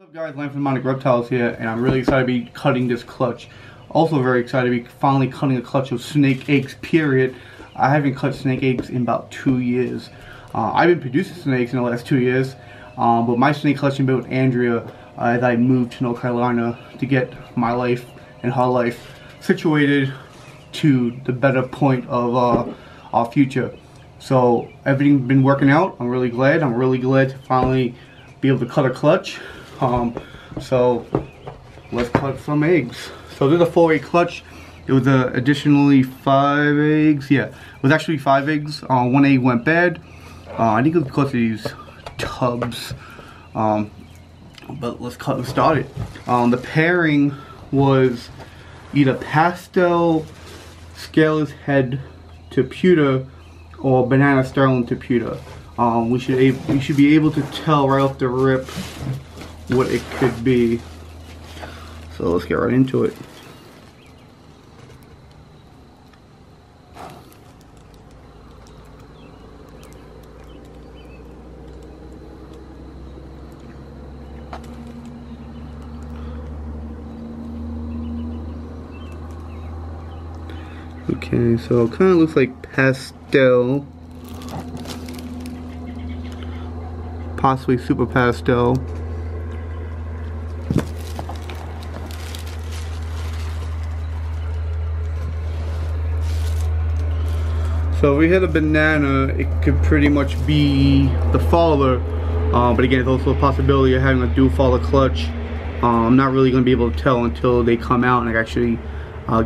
What's up guys, Lamp from Demonic Reptiles here, and I'm really excited to be cutting this clutch. Also very excited to be finally cutting a clutch of snake eggs, period. I haven't cut snake eggs in about 2 years. I've been producing snakes in the last 2 years, but my snake collection been with Andrea as I moved to North Carolina to get my life and her life situated to the better point of our future. So everything's been working out. I'm really glad. I'm really glad to finally be able to cut a clutch. So let's cut some eggs. So there's a 4-egg clutch. It was additionally 5 eggs. Yeah, it was actually 5 eggs. 1 egg went bad. I think it was because of these tubs. But let's start it. The pairing was either pastel scaleless head to pewter or banana sterling to pewter. We should be able to tell right off the rip what it could be. So let's get right into it. Okay, so it kind of looks like pastel, possibly super pastel. So if we had a banana, it could pretty much be the father, but again, there's also a possibility of having a dual father clutch. I'm not really going to be able to tell until they come out and I actually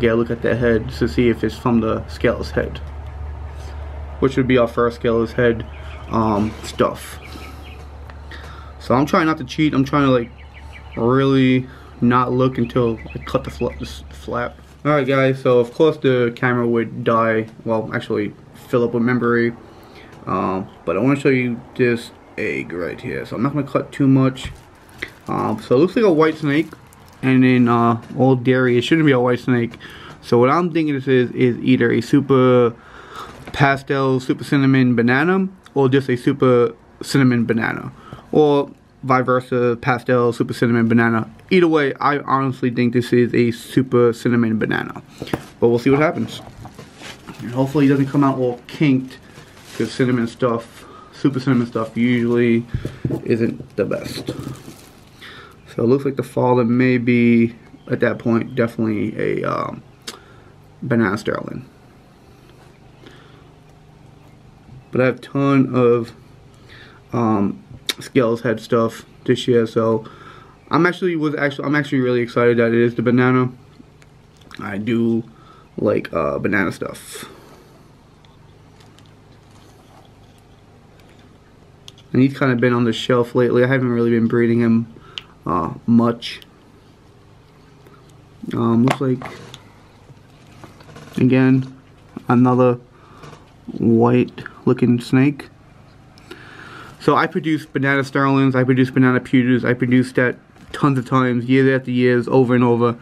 get a look at their head to see if it's from the scaleless head, which would be our first scaleless head stuff. So I'm trying not to cheat. I'm trying to like really not look until I cut the flap. Alright guys, so of course the camera would die, well actually fill up with memory, but I want to show you this egg right here. So I'm not going to cut too much. So it looks like a white snake, and in old dairy it shouldn't be a white snake. So what I'm thinking this is either a super pastel super cinnamon banana or just a super cinnamon banana, or vice versa, pastel super cinnamon banana. Either way, I honestly think this is a super cinnamon banana, but we'll see what happens. And hopefully it doesn't come out all kinked, because cinnamon stuff, super cinnamon stuff usually isn't the best. So it looks like the father may be, at that point, definitely a banana sterling. But I have a ton of scales head stuff this year, so I'm actually really excited that it is the banana. I do like banana stuff. And he's kind of been on the shelf lately. I haven't really been breeding him much. Looks like, again, another white looking snake. So I produce banana sterlings, I produce banana pewters, I produced that tons of times, years after years, over and over.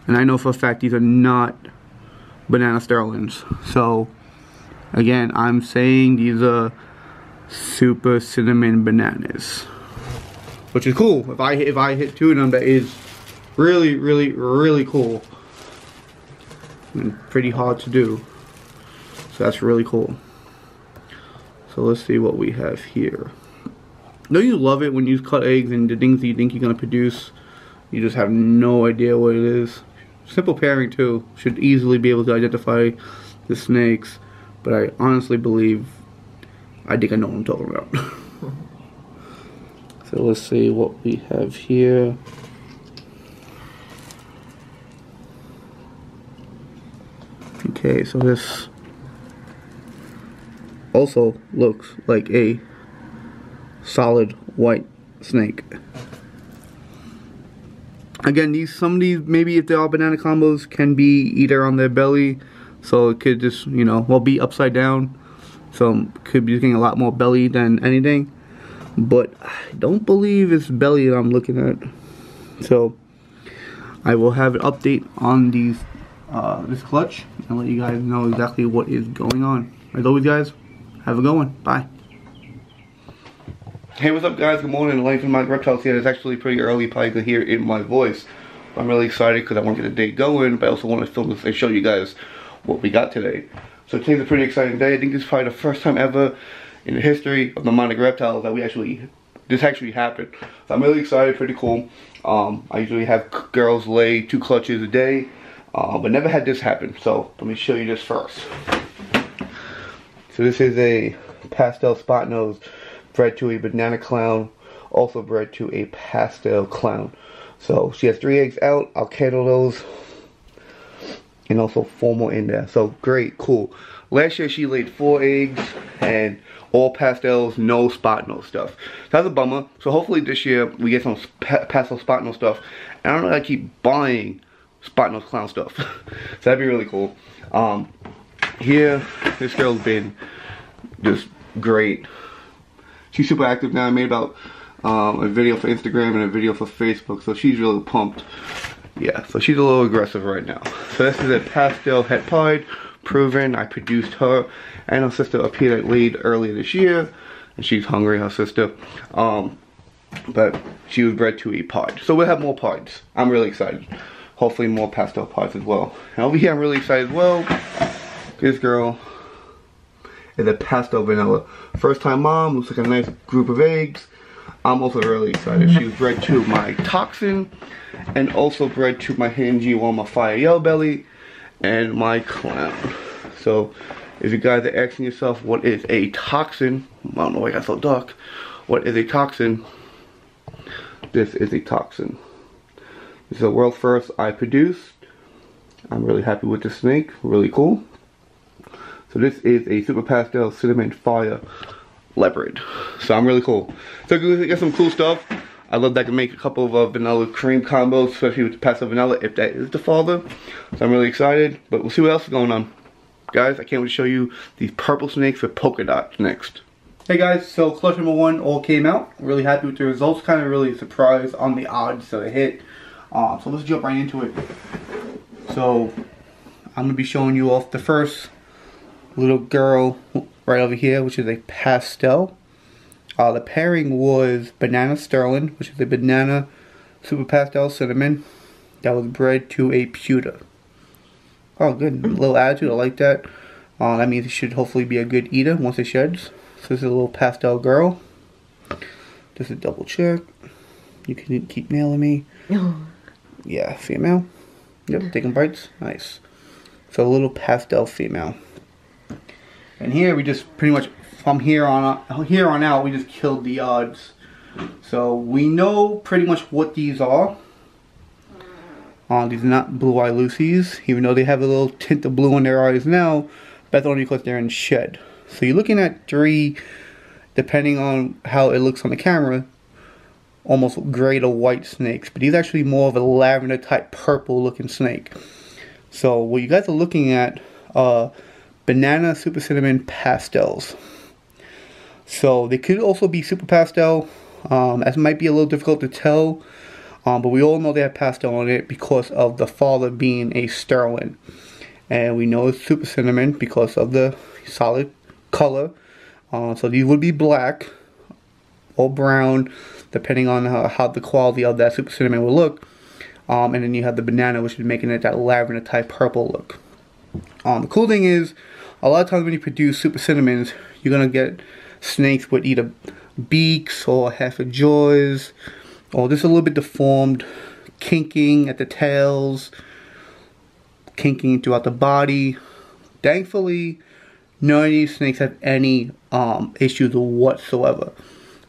And I know for a fact these are not banana sterlings. So again, I'm saying these are super cinnamon bananas, which is cool. If I hit 2 of them, that is really, really, really cool. And pretty hard to do. So that's really cool. So let's see what we have here. Don't you love it when you cut eggs and the things you think you're gonna produce, you just have no idea what it is? Simple pairing too should easily be able to identify the snakes, but I honestly believe I think I know what I'm talking about. So let's see what we have here. Okay, so this also looks like a solid white snake. Again, some of these, maybe if they're all banana combos, can be either on their belly, so it could just, you know, well, be upside down. So could be getting a lot more belly than anything. But I don't believe it's belly that I'm looking at. So I will have an update on these this clutch and let you guys know exactly what is going on. As always guys, have a good one. Bye. Hey, what's up guys? Good morning. Life in my reptiles here. It's actually pretty early, probably can hear it in my voice. I'm really excited because I want to get the day going, but I also want to film this and show you guys what we got today. So today's a pretty exciting day. I think this is probably the first time ever in the history of the Monarch reptiles that this actually happened. So I'm really excited, pretty cool. I usually have girls lay 2 clutches a day, but never had this happen. So let me show you this first. So this is a pastel spot nose bred to a banana clown, also bred to a pastel clown. So she has 3 eggs out. I'll candle those, and also 4 more in there. So great, cool. Last year she laid 4 eggs and all pastels, no spot nose stuff. So that's a bummer. So hopefully this year we get some pastel spot nose stuff. And I don't know, I keep buying spot nose clown stuff. So that'd be really cool. Here, this girl's been just great. She's super active now. I made about a video for Instagram and a video for Facebook, so she's really pumped. Yeah, so she's a little aggressive right now. So this is a pastel het pied, proven. I produced her and her sister up here that laid earlier this year, and she's hungry, her sister. But she was bred to a pied, so we'll have more pieds. I'm really excited. Hopefully more pastel pieds as well. And over here I'm really excited as well. This girl is a pastel vanilla. First time mom, looks like a nice group of eggs. I'm also really excited. She was bred to my toxin and also bred to my Hingy one, my fire yellow belly, and my clown. So if you guys are asking yourself what is a toxin, I don't know why I got so dark. What is a toxin? This is a toxin. This is the world's first I produced. I'm really happy with this snake, really cool. So this is a super pastel cinnamon fire leopard. So I'm really cool. So we got some cool stuff. I love that I can make a couple of vanilla cream combos, especially with the pastel vanilla if that is the father. So I'm really excited, but we'll see what else is going on. Guys, I can't wait to show you these purple snakes with polka dots next. Hey guys, so clutch number 1 all came out. Really happy with the results. Kind of really surprised on the odds that it hit. So let's jump right into it. So I'm gonna be showing you off the first little girl right over here, which is a pastel. The pairing was banana sterling, which is a banana super pastel cinnamon that was bred to a pewter. Oh, good, little attitude. I like that. That means it should hopefully be a good eater once it sheds. So this is a little pastel girl. Just a double check. You can keep nailing me. Yeah, female. Yep, taking bites. Nice. So a little pastel female. And here we just pretty much, from here on out, we just killed the odds. So we know pretty much what these are. These are not blue-eye Lucies, even though they have a little tint of blue in their eyes now. That's only because they're in shed. So you're looking at 3, depending on how it looks on the camera, almost gray to white snakes. But these are actually more of a lavender type purple looking snake. So what you guys are looking at banana super cinnamon pastels. So they could also be super pastel. That might be a little difficult to tell, but we all know they have pastel on it because of the father being a sterling, and we know it's super cinnamon because of the solid color. So these would be black or brown, depending on how the quality of that super cinnamon will look. And then you have the banana, which is making it that lavender type purple look. The cool thing is, a lot of times when you produce super cinnamons, you're gonna get snakes with either beaks or half a jaws, or just a little bit deformed, kinking at the tails, kinking throughout the body. Thankfully, none of these snakes have any issues whatsoever.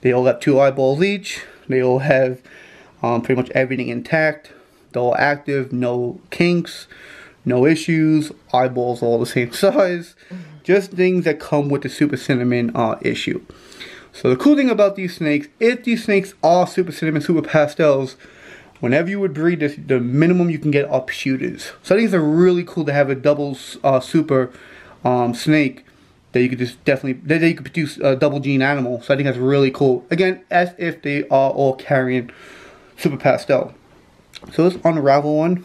They all have 2 eyeballs each. They all have pretty much everything intact. They're all active, no kinks. No issues, eyeballs all the same size. Just things that come with the super cinnamon issue. So the cool thing about these snakes, if these snakes are super cinnamon, super pastels, whenever you would breed this, the minimum you can get are pewters. So I think it's really cool to have a double super snake that you could just definitely, that you could produce a double gene animal. So I think that's really cool. Again, as if they are all carrying super pastel. So let's unravel one.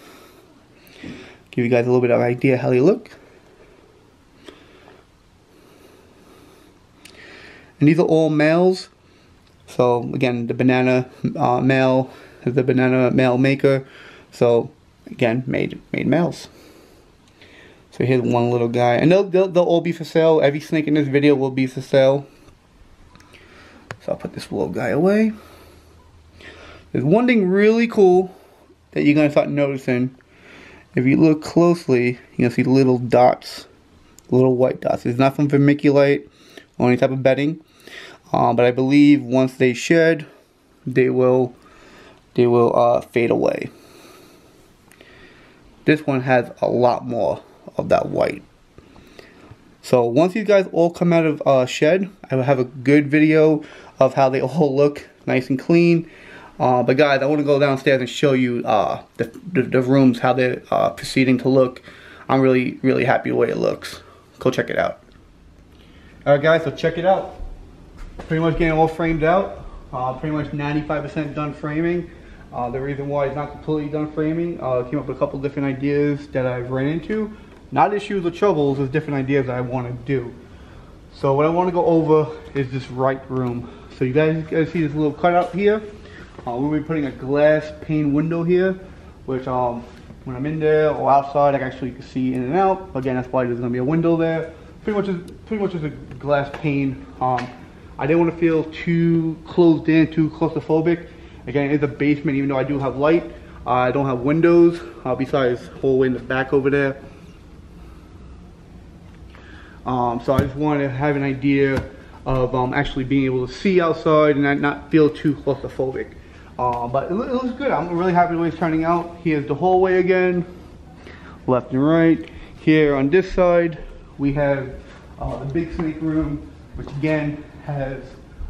Give you guys a little bit of an idea how they look. And these are all males. So again, the banana male is the banana male maker. So again, made males. So here's one little guy, and they'll all be for sale. Every snake in this video will be for sale. So I'll put this little guy away. There's one thing really cool that you're gonna start noticing. If you look closely, you'll see little dots, little white dots. It's not from vermiculite or any type of bedding, but I believe once they shed, they will fade away. This one has a lot more of that white. So once these guys all come out of shed, I will have a good video of how they all look nice and clean. But guys, I want to go downstairs and show you the rooms, how they're proceeding to look. I'm really happy the way it looks. Go check it out. Alright guys, so check it out. Pretty much getting all framed out. Pretty much 95% done framing. The reason why it's not completely done framing, came up with a couple different ideas that I've ran into. Not issues or troubles, just different ideas that I want to do. So what I want to go over is this right room. So you guys see this little cutout here? We'll be putting a glass pane window here, which when I'm in there or outside, I can actually see in and out. Again, that's why there's going to be a window there. Pretty much just a glass pane. I didn't want to feel too closed in, too claustrophobic. Again, it's a basement, even though I do have light. I don't have windows, besides hallway in the back over there. So I just wanted to have an idea of actually being able to see outside and not feel too claustrophobic. But it looks good. I'm really happy the way it's turning out. Here's the hallway again, left and right. Here on this side, we have the big snake room, which again has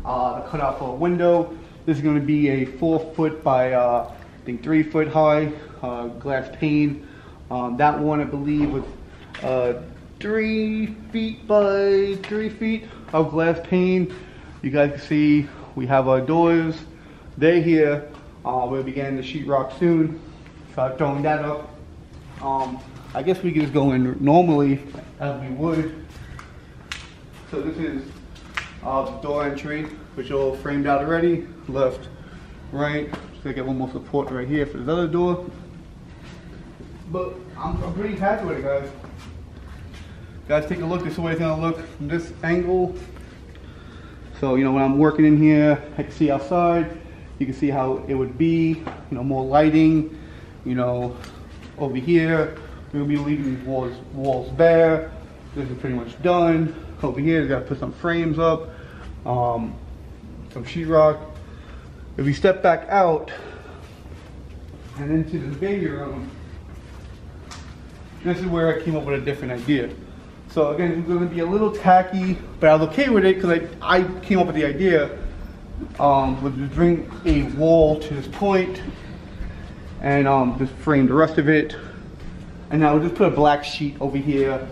a cutout for a window. This is going to be a 4 foot by I think 3 foot high glass pane. That one I believe was 3 feet by 3 feet of glass pane. You guys can see we have our doors. They're here. We'll begin the sheetrock soon. Start throwing that up. I guess we can just go in normally as we would. So this is the door entry, which are all framed out already. Left, right. Just gonna get one more support right here for this other door. But I'm pretty happy with it, guys. Guys, take a look. This is the way it's gonna look from this angle. So you know, when I'm working in here, I can see outside. You can see how it would be. You know, more lighting. You know, over here we'll be leaving walls bare. This is pretty much done. Over here, we gotta put some frames up, some sheetrock. If we step back out and into the baby room, this is where I came up with a different idea. So again, it's going to be a little tacky, but I was okay with it because I came up with the idea was to bring a wall to this point and just frame the rest of it. And now we'll just put a black sheet over here.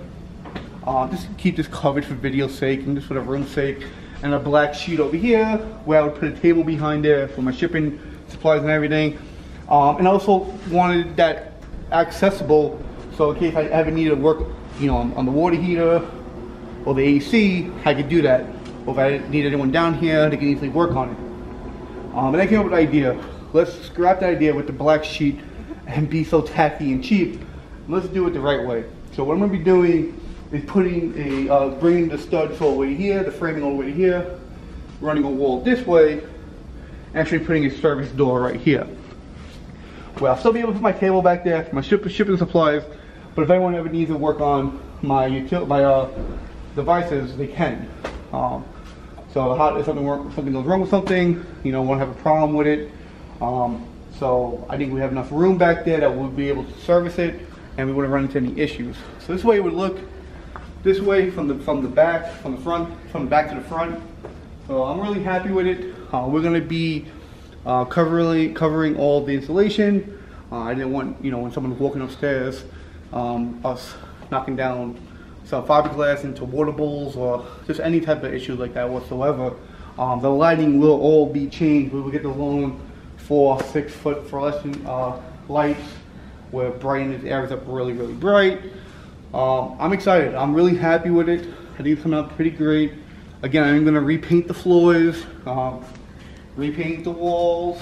Just keep this covered for video's sake and just for the room's sake. And a black sheet over here where I would put a table behind there for my shipping supplies and everything. And I also wanted that accessible, so in case I ever needed to work, you know, on the water heater or the AC, I could do that. Or if I need anyone down here, they can easily work on it. And I came up with an idea. Let's scrap the idea with the black sheet and be so tacky and cheap. Let's do it the right way. So what I'm going to be doing is putting bringing the studs all the way here, the framing all the way here, running a wall this way, actually putting a service door right here. Well, I'll still be able to put my table back there for my shipping supplies, but if anyone ever needs to work on my devices, they can. So if something goes wrong with something, you know, won't have a problem with it. So I think we have enough room back there that we'll be able to service it, and we wouldn't run into any issues. So this way it would look. This way from the back, from the back to the front. So I'm really happy with it. We're gonna be covering all the insulation. I didn't want, you know, when someone's walking upstairs, us knocking down some fiberglass into water bowls or just any type of issue like that whatsoever. The lighting will all be changed. We will get the long 4-6 foot fluorescent lights where brighten these areas up really bright. I'm excited. I'm really happy with it. I think it's coming out pretty great. Again, I'm going to repaint the floors. repaint the walls.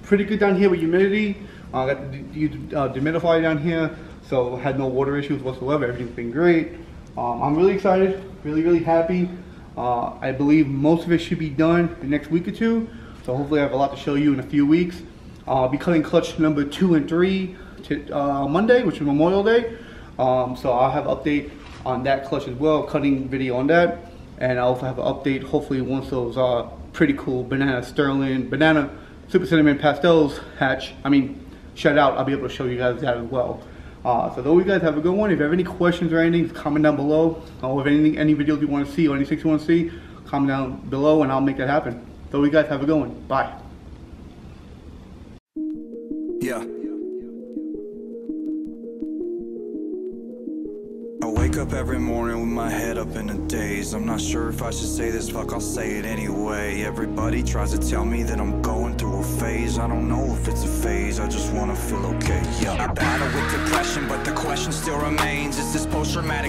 Pretty good down here with humidity. Got the dehumidifier down here, so had no water issues whatsoever. Everything's been great. I'm really excited, really happy. I believe most of it should be done the next week or two, so hopefully I have a lot to show you in a few weeks. I'll be cutting clutch number 2 and 3 Monday, which is Memorial Day. So I'll have an update on that clutch as well, cutting video on that. And I also have an update, hopefully once those pretty cool banana super cinnamon pastels shut out, I'll be able to show you guys that as well. So though you guys have a good one. If you have any questions or anything, comment down below. Or if any videos you want to see or anything you want to see, comment down below and I'll make that happen. So you guys have a good one. Bye. Yeah. I wake up every morning with my head up in a daze. I'm not sure if I should say this, fuck, I'll say it anyway. Everybody tries to tell me that I'm going through a phase. I don't know if it's a phase, I just wanna feel okay. Yeah, I battle with depression, but the question still remains, is this post-traumatic